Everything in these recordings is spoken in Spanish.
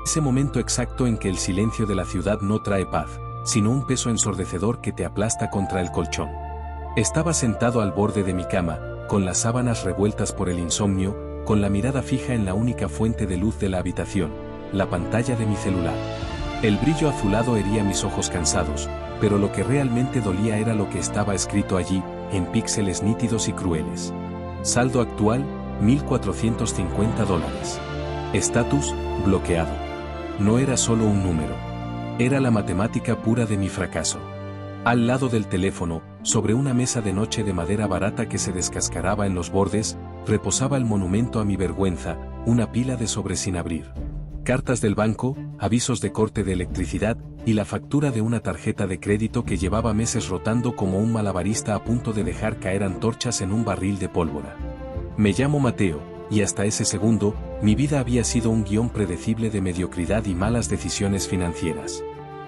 Ese momento exacto en que el silencio de la ciudad no trae paz, sino un peso ensordecedor que te aplasta contra el colchón. Estaba sentado al borde de mi cama, con las sábanas revueltas por el insomnio, con la mirada fija en la única fuente de luz de la habitación, la pantalla de mi celular. El brillo azulado hería mis ojos cansados, pero lo que realmente dolía era lo que estaba escrito allí, en píxeles nítidos y crueles. Saldo actual, $1,450. Estatus, bloqueado. No era solo un número. Era la matemática pura de mi fracaso. Al lado del teléfono, sobre una mesa de noche de madera barata que se descascaraba en los bordes, reposaba el monumento a mi vergüenza, una pila de sobres sin abrir. Cartas del banco, avisos de corte de electricidad, y la factura de una tarjeta de crédito que llevaba meses rotando como un malabarista a punto de dejar caer antorchas en un barril de pólvora. Me llamo Mateo, y hasta ese segundo, mi vida había sido un guión predecible de mediocridad y malas decisiones financieras.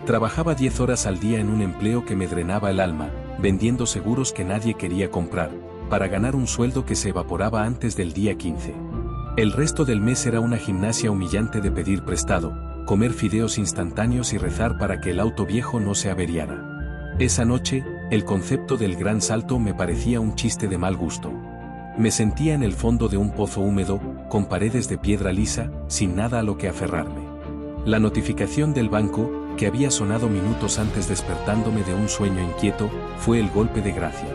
Trabajaba 10 horas al día en un empleo que me drenaba el alma, vendiendo seguros que nadie quería comprar, para ganar un sueldo que se evaporaba antes del día 15. El resto del mes era una gimnasia humillante de pedir prestado, comer fideos instantáneos y rezar para que el auto viejo no se averiara. Esa noche, el concepto del gran salto me parecía un chiste de mal gusto. Me sentía en el fondo de un pozo húmedo, con paredes de piedra lisa, sin nada a lo que aferrarme. La notificación del banco, que había sonado minutos antes despertándome de un sueño inquieto, fue el golpe de gracia.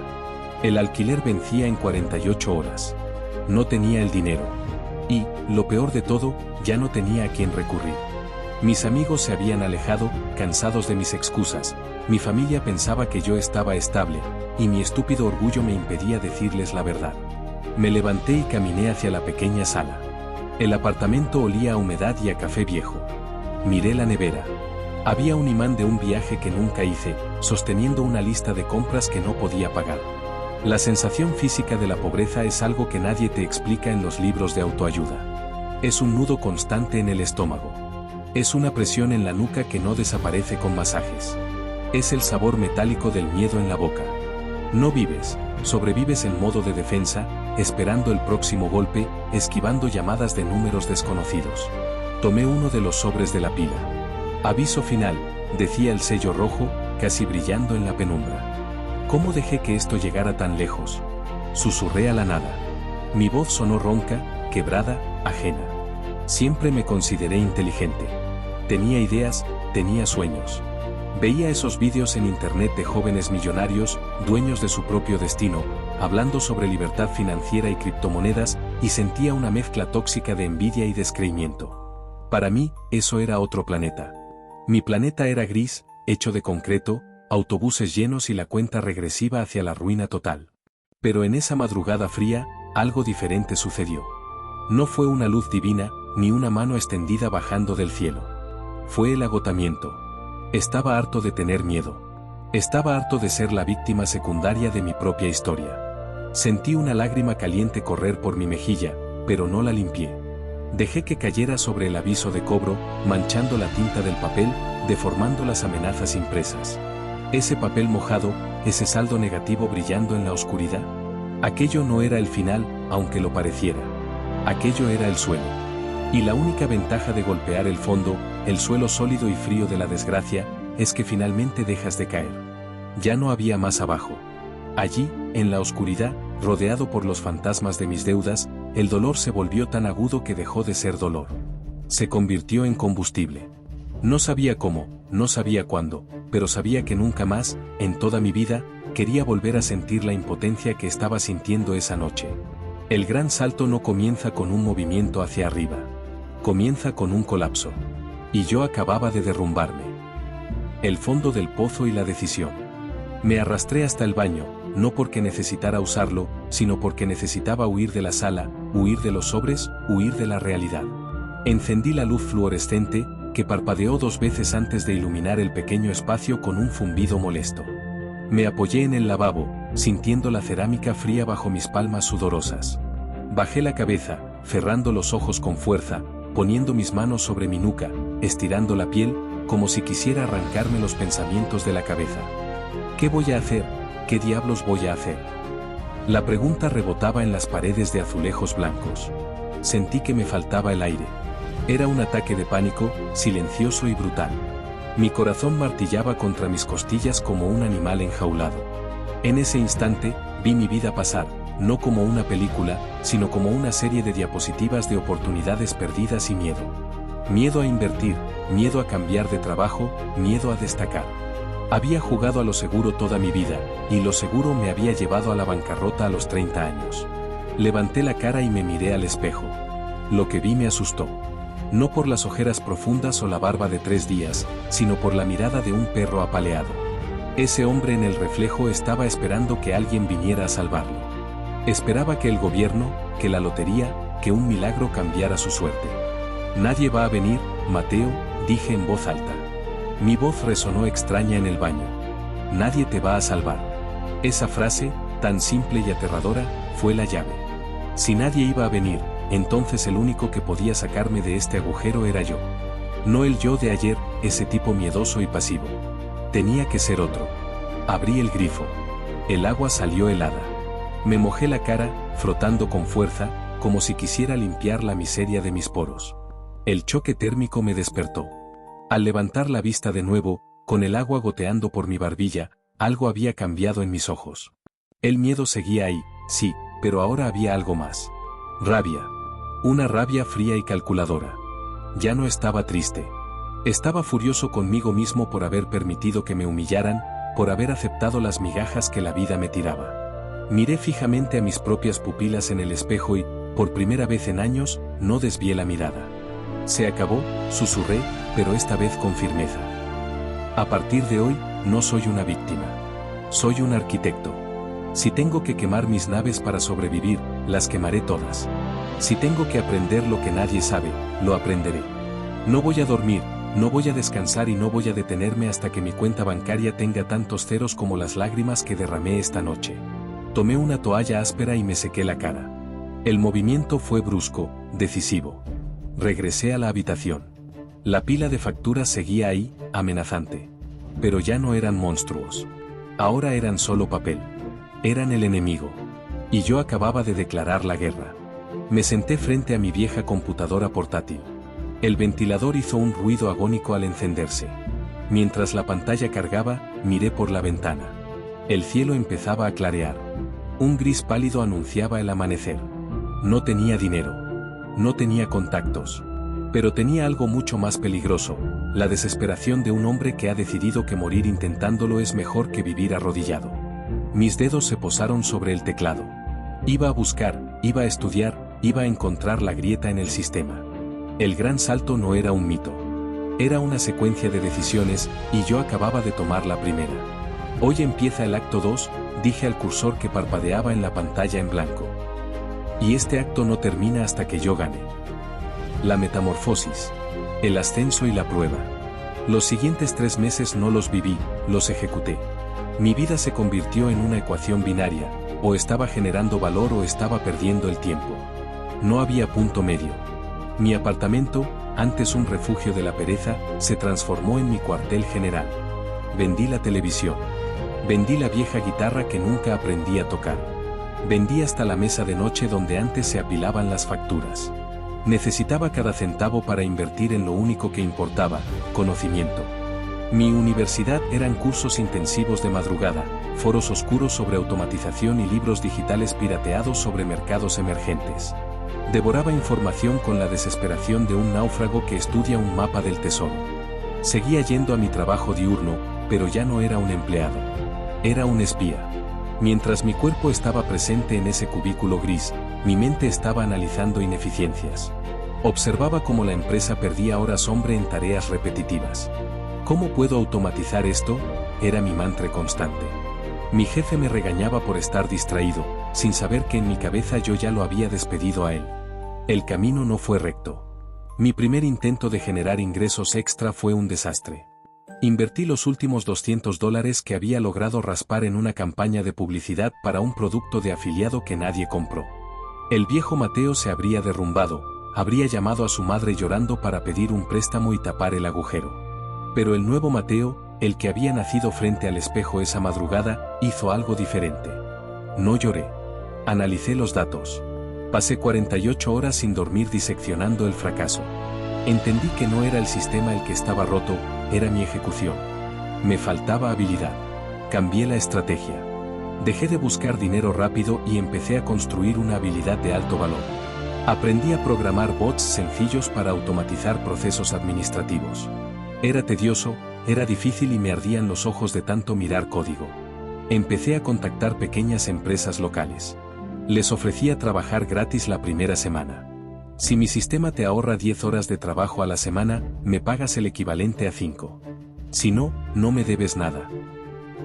El alquiler vencía en 48 horas. No tenía el dinero. Y, lo peor de todo, ya no tenía a quién recurrir. Mis amigos se habían alejado, cansados de mis excusas, mi familia pensaba que yo estaba estable, y mi estúpido orgullo me impedía decirles la verdad. Me levanté y caminé hacia la pequeña sala. El apartamento olía a humedad y a café viejo. Miré la nevera. Había un imán de un viaje que nunca hice, sosteniendo una lista de compras que no podía pagar. La sensación física de la pobreza es algo que nadie te explica en los libros de autoayuda. Es un nudo constante en el estómago. Es una presión en la nuca que no desaparece con masajes. Es el sabor metálico del miedo en la boca. No vives, sobrevives en modo de defensa, esperando el próximo golpe, esquivando llamadas de números desconocidos. Tomé uno de los sobres de la pila. Aviso final, decía el sello rojo, casi brillando en la penumbra. ¿Cómo dejé que esto llegara tan lejos? Susurré a la nada. Mi voz sonó ronca, quebrada, ajena. Siempre me consideré inteligente. Tenía ideas, tenía sueños. Veía esos vídeos en internet de jóvenes millonarios, dueños de su propio destino, hablando sobre libertad financiera y criptomonedas, y sentía una mezcla tóxica de envidia y descreimiento. Para mí, eso era otro planeta. Mi planeta era gris, hecho de concreto, autobuses llenos y la cuenta regresiva hacia la ruina total. Pero en esa madrugada fría, algo diferente sucedió. No fue una luz divina, ni una mano extendida bajando del cielo. Fue el agotamiento. Estaba harto de tener miedo. Estaba harto de ser la víctima secundaria de mi propia historia. Sentí una lágrima caliente correr por mi mejilla, pero no la limpié. Dejé que cayera sobre el aviso de cobro, manchando la tinta del papel, deformando las amenazas impresas. Ese papel mojado, ese saldo negativo brillando en la oscuridad. Aquello no era el final, aunque lo pareciera. Aquello era el suelo. Y la única ventaja de golpear el fondo, el suelo sólido y frío de la desgracia, es que finalmente dejas de caer. Ya no había más abajo. Allí, en la oscuridad, rodeado por los fantasmas de mis deudas, el dolor se volvió tan agudo que dejó de ser dolor. Se convirtió en combustible. No sabía cómo, no sabía cuándo, pero sabía que nunca más, en toda mi vida, quería volver a sentir la impotencia que estaba sintiendo esa noche. El gran salto no comienza con un movimiento hacia arriba. Comienza con un colapso. Y yo acababa de derrumbarme. El fondo del pozo y la decisión. Me arrastré hasta el baño, no porque necesitara usarlo, sino porque necesitaba huir de la sala, huir de los sobres, huir de la realidad. Encendí la luz fluorescente, que parpadeó 2 veces antes de iluminar el pequeño espacio con un zumbido molesto. Me apoyé en el lavabo, sintiendo la cerámica fría bajo mis palmas sudorosas. Bajé la cabeza, cerrando los ojos con fuerza, poniendo mis manos sobre mi nuca, estirando la piel, como si quisiera arrancarme los pensamientos de la cabeza. ¿Qué voy a hacer? ¿Qué diablos voy a hacer? La pregunta rebotaba en las paredes de azulejos blancos. Sentí que me faltaba el aire. Era un ataque de pánico, silencioso y brutal. Mi corazón martillaba contra mis costillas como un animal enjaulado. En ese instante, vi mi vida pasar, no como una película, sino como una serie de diapositivas de oportunidades perdidas y miedo. Miedo a invertir, miedo a cambiar de trabajo, miedo a destacar. Había jugado a lo seguro toda mi vida, y lo seguro me había llevado a la bancarrota a los 30 años. Levanté la cara y me miré al espejo. Lo que vi me asustó. No por las ojeras profundas o la barba de 3 días, sino por la mirada de un perro apaleado. Ese hombre en el reflejo estaba esperando que alguien viniera a salvarlo. Esperaba que el gobierno, que la lotería, que un milagro cambiara su suerte. Nadie va a venir, Mateo, dije en voz alta. Mi voz resonó extraña en el baño. Nadie te va a salvar. Esa frase, tan simple y aterradora, fue la llave. Si nadie iba a venir, entonces el único que podía sacarme de este agujero era yo. No el yo de ayer, ese tipo miedoso y pasivo. Tenía que ser otro. Abrí el grifo. El agua salió helada. Me mojé la cara, frotando con fuerza, como si quisiera limpiar la miseria de mis poros. El choque térmico me despertó. Al levantar la vista de nuevo, con el agua goteando por mi barbilla, algo había cambiado en mis ojos. El miedo seguía ahí, sí, pero ahora había algo más. Rabia. Una rabia fría y calculadora. Ya no estaba triste. Estaba furioso conmigo mismo por haber permitido que me humillaran, por haber aceptado las migajas que la vida me tiraba. Miré fijamente a mis propias pupilas en el espejo y, por primera vez en años, no desvié la mirada. Se acabó, susurré, pero esta vez con firmeza. A partir de hoy, no soy una víctima. Soy un arquitecto. Si tengo que quemar mis naves para sobrevivir, las quemaré todas. Si tengo que aprender lo que nadie sabe, lo aprenderé. No voy a dormir, no voy a descansar y no voy a detenerme hasta que mi cuenta bancaria tenga tantos ceros como las lágrimas que derramé esta noche. Tomé una toalla áspera y me sequé la cara. El movimiento fue brusco, decisivo. Regresé a la habitación. La pila de facturas seguía ahí, amenazante. Pero ya no eran monstruos. Ahora eran solo papel. Eran el enemigo. Y yo acababa de declarar la guerra. Me senté frente a mi vieja computadora portátil. El ventilador hizo un ruido agónico al encenderse. Mientras la pantalla cargaba, miré por la ventana. El cielo empezaba a clarear. Un gris pálido anunciaba el amanecer. No tenía dinero. No tenía contactos. Pero tenía algo mucho más peligroso, la desesperación de un hombre que ha decidido que morir intentándolo es mejor que vivir arrodillado. Mis dedos se posaron sobre el teclado. Iba a buscar, iba a estudiar, iba a encontrar la grieta en el sistema. El gran salto no era un mito. Era una secuencia de decisiones, y yo acababa de tomar la primera. Hoy empieza el acto 2, dije al cursor que parpadeaba en la pantalla en blanco. Y este acto no termina hasta que yo gane. La metamorfosis. El ascenso y la prueba. Los siguientes 3 meses no los viví, los ejecuté. Mi vida se convirtió en una ecuación binaria, o estaba generando valor o estaba perdiendo el tiempo. No había punto medio. Mi apartamento, antes un refugio de la pereza, se transformó en mi cuartel general. Vendí la televisión. Vendí la vieja guitarra que nunca aprendí a tocar. Vendí hasta la mesa de noche donde antes se apilaban las facturas. Necesitaba cada centavo para invertir en lo único que importaba, conocimiento. Mi universidad eran cursos intensivos de madrugada, foros oscuros sobre automatización y libros digitales pirateados sobre mercados emergentes. Devoraba información con la desesperación de un náufrago que estudia un mapa del tesoro. Seguía yendo a mi trabajo diurno, pero ya no era un empleado. Era un espía. Mientras mi cuerpo estaba presente en ese cubículo gris, mi mente estaba analizando ineficiencias. Observaba cómo la empresa perdía horas hombre en tareas repetitivas. ¿Cómo puedo automatizar esto? Era mi mantra constante. Mi jefe me regañaba por estar distraído, sin saber que en mi cabeza yo ya lo había despedido a él. El camino no fue recto. Mi primer intento de generar ingresos extra fue un desastre. Invertí los últimos $200 que había logrado raspar en una campaña de publicidad para un producto de afiliado que nadie compró. El viejo Mateo se habría derrumbado, habría llamado a su madre llorando para pedir un préstamo y tapar el agujero. Pero el nuevo Mateo, el que había nacido frente al espejo esa madrugada, hizo algo diferente. No lloré. Analicé los datos. Pasé 48 horas sin dormir diseccionando el fracaso. Entendí que no era el sistema el que estaba roto, era mi ejecución. Me faltaba habilidad. Cambié la estrategia. Dejé de buscar dinero rápido y empecé a construir una habilidad de alto valor. Aprendí a programar bots sencillos para automatizar procesos administrativos. Era tedioso, era difícil y me ardían los ojos de tanto mirar código. Empecé a contactar pequeñas empresas locales. Les ofrecía trabajar gratis la primera semana. Si mi sistema te ahorra 10 horas de trabajo a la semana, me pagas el equivalente a 5. Si no, no me debes nada.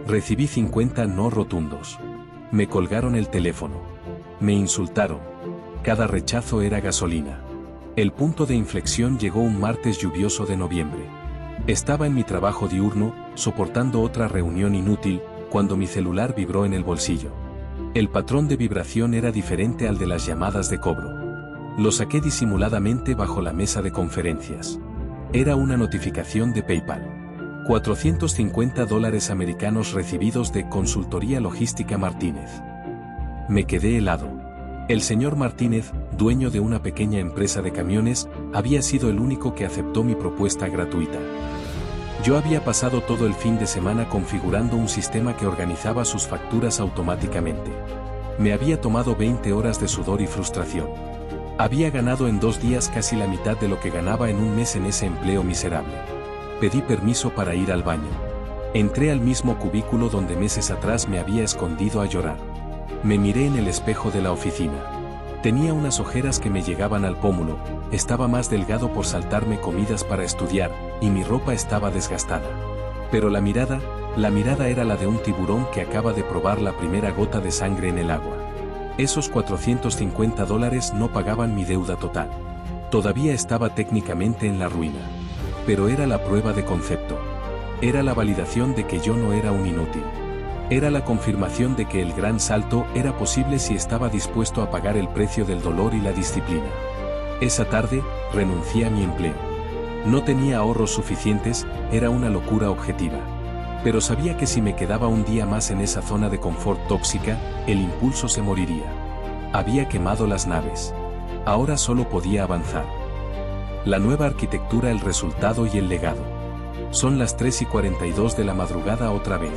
Recibí 50 no rotundos. Me colgaron el teléfono. Me insultaron. Cada rechazo era gasolina. El punto de inflexión llegó un martes lluvioso de noviembre. Estaba en mi trabajo diurno, soportando otra reunión inútil, cuando mi celular vibró en el bolsillo. El patrón de vibración era diferente al de las llamadas de cobro. Lo saqué disimuladamente bajo la mesa de conferencias. Era una notificación de PayPal. $450 americanos recibidos de Consultoría Logística Martínez. Me quedé helado. El señor Martínez, dueño de una pequeña empresa de camiones, había sido el único que aceptó mi propuesta gratuita. Yo había pasado todo el fin de semana configurando un sistema que organizaba sus facturas automáticamente. Me había tomado 20 horas de sudor y frustración. Había ganado en 2 días casi la mitad de lo que ganaba en un mes en ese empleo miserable. Pedí permiso para ir al baño. Entré al mismo cubículo donde meses atrás me había escondido a llorar. Me miré en el espejo de la oficina. Tenía unas ojeras que me llegaban al pómulo, estaba más delgado por saltarme comidas para estudiar, y mi ropa estaba desgastada. Pero la mirada era la de un tiburón que acaba de probar la primera gota de sangre en el agua. Esos $450 no pagaban mi deuda total. Todavía estaba técnicamente en la ruina. Pero era la prueba de concepto. Era la validación de que yo no era un inútil. Era la confirmación de que el gran salto era posible si estaba dispuesto a pagar el precio del dolor y la disciplina. Esa tarde, renuncié a mi empleo. No tenía ahorros suficientes, era una locura objetiva. Pero sabía que si me quedaba un día más en esa zona de confort tóxica, el impulso se moriría. Había quemado las naves. Ahora solo podía avanzar. La nueva arquitectura, el resultado y el legado. Son las 3:42 de la madrugada otra vez.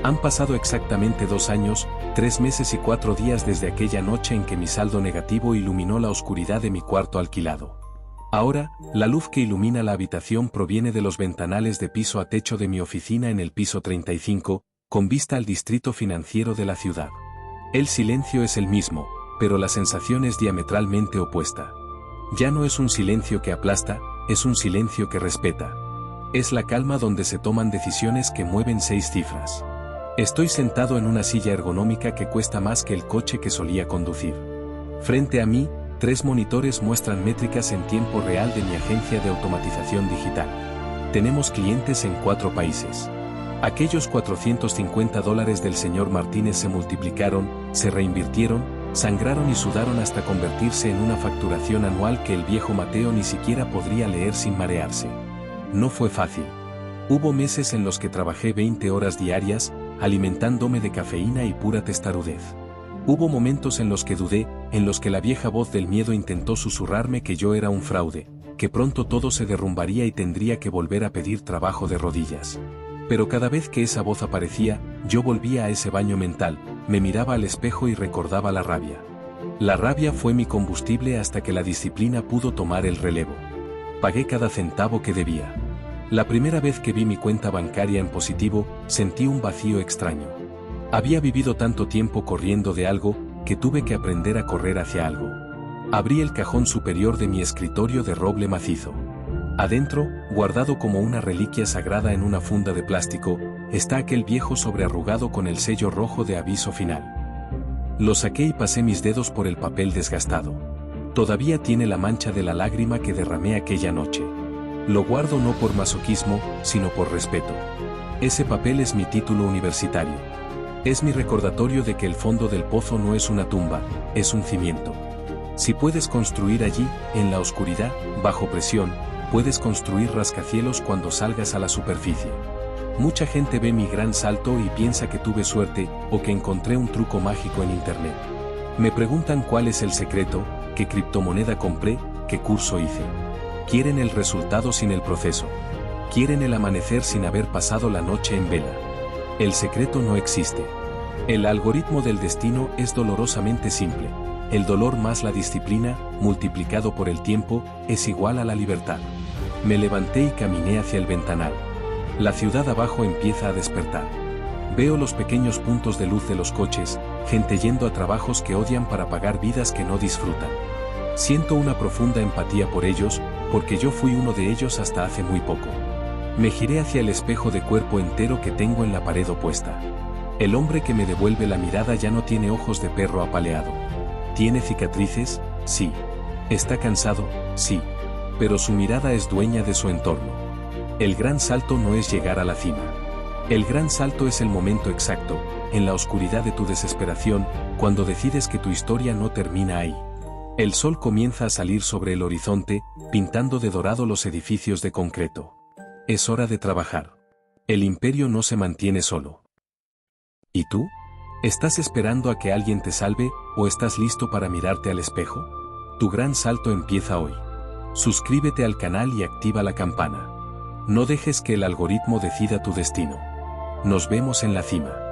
Han pasado exactamente 2 años, 3 meses y 4 días desde aquella noche en que mi saldo negativo iluminó la oscuridad de mi cuarto alquilado. Ahora, la luz que ilumina la habitación proviene de los ventanales de piso a techo de mi oficina en el piso 35, con vista al distrito financiero de la ciudad. El silencio es el mismo, pero la sensación es diametralmente opuesta. Ya no es un silencio que aplasta, es un silencio que respeta. Es la calma donde se toman decisiones que mueven 6 cifras. Estoy sentado en una silla ergonómica que cuesta más que el coche que solía conducir. Frente a mí, 3 monitores muestran métricas en tiempo real de mi agencia de automatización digital. Tenemos clientes en 4 países. Aquellos $450 del señor Martínez se multiplicaron, se reinvirtieron, sangraron y sudaron hasta convertirse en una facturación anual que el viejo Mateo ni siquiera podría leer sin marearse. No fue fácil. Hubo meses en los que trabajé 20 horas diarias, alimentándome de cafeína y pura testarudez. Hubo momentos en los que dudé, en los que la vieja voz del miedo intentó susurrarme que yo era un fraude, que pronto todo se derrumbaría y tendría que volver a pedir trabajo de rodillas. Pero cada vez que esa voz aparecía, yo volvía a ese baño mental, me miraba al espejo y recordaba la rabia. La rabia fue mi combustible hasta que la disciplina pudo tomar el relevo. Pagué cada centavo que debía. La primera vez que vi mi cuenta bancaria en positivo, sentí un vacío extraño. Había vivido tanto tiempo corriendo de algo, que tuve que aprender a correr hacia algo. Abrí el cajón superior de mi escritorio de roble macizo. Adentro, guardado como una reliquia sagrada en una funda de plástico, está aquel viejo sobre arrugado con el sello rojo de aviso final. Lo saqué y pasé mis dedos por el papel desgastado. Todavía tiene la mancha de la lágrima que derramé aquella noche. Lo guardo no por masoquismo, sino por respeto. Ese papel es mi título universitario. Es mi recordatorio de que el fondo del pozo no es una tumba, es un cimiento. Si puedes construir allí, en la oscuridad, bajo presión, puedes construir rascacielos cuando salgas a la superficie. Mucha gente ve mi gran salto y piensa que tuve suerte, o que encontré un truco mágico en internet. Me preguntan cuál es el secreto, qué criptomoneda compré, qué curso hice. Quieren el resultado sin el proceso. Quieren el amanecer sin haber pasado la noche en vela. El secreto no existe. El algoritmo del destino es dolorosamente simple. El dolor más la disciplina, multiplicado por el tiempo, es igual a la libertad. Me levanté y caminé hacia el ventanal. La ciudad abajo empieza a despertar. Veo los pequeños puntos de luz de los coches, gente yendo a trabajos que odian para pagar vidas que no disfrutan. Siento una profunda empatía por ellos, porque yo fui uno de ellos hasta hace muy poco. Me giré hacia el espejo de cuerpo entero que tengo en la pared opuesta. El hombre que me devuelve la mirada ya no tiene ojos de perro apaleado. ¿Tiene cicatrices? Sí. ¿Está cansado? Sí. Pero su mirada es dueña de su entorno. El gran salto no es llegar a la cima. El gran salto es el momento exacto, en la oscuridad de tu desesperación, cuando decides que tu historia no termina ahí. El sol comienza a salir sobre el horizonte, pintando de dorado los edificios de concreto. Es hora de trabajar. El imperio no se mantiene solo. ¿Y tú? ¿Estás esperando a que alguien te salve, o estás listo para mirarte al espejo? Tu gran salto empieza hoy. Suscríbete al canal y activa la campana. No dejes que el algoritmo decida tu destino. Nos vemos en la cima.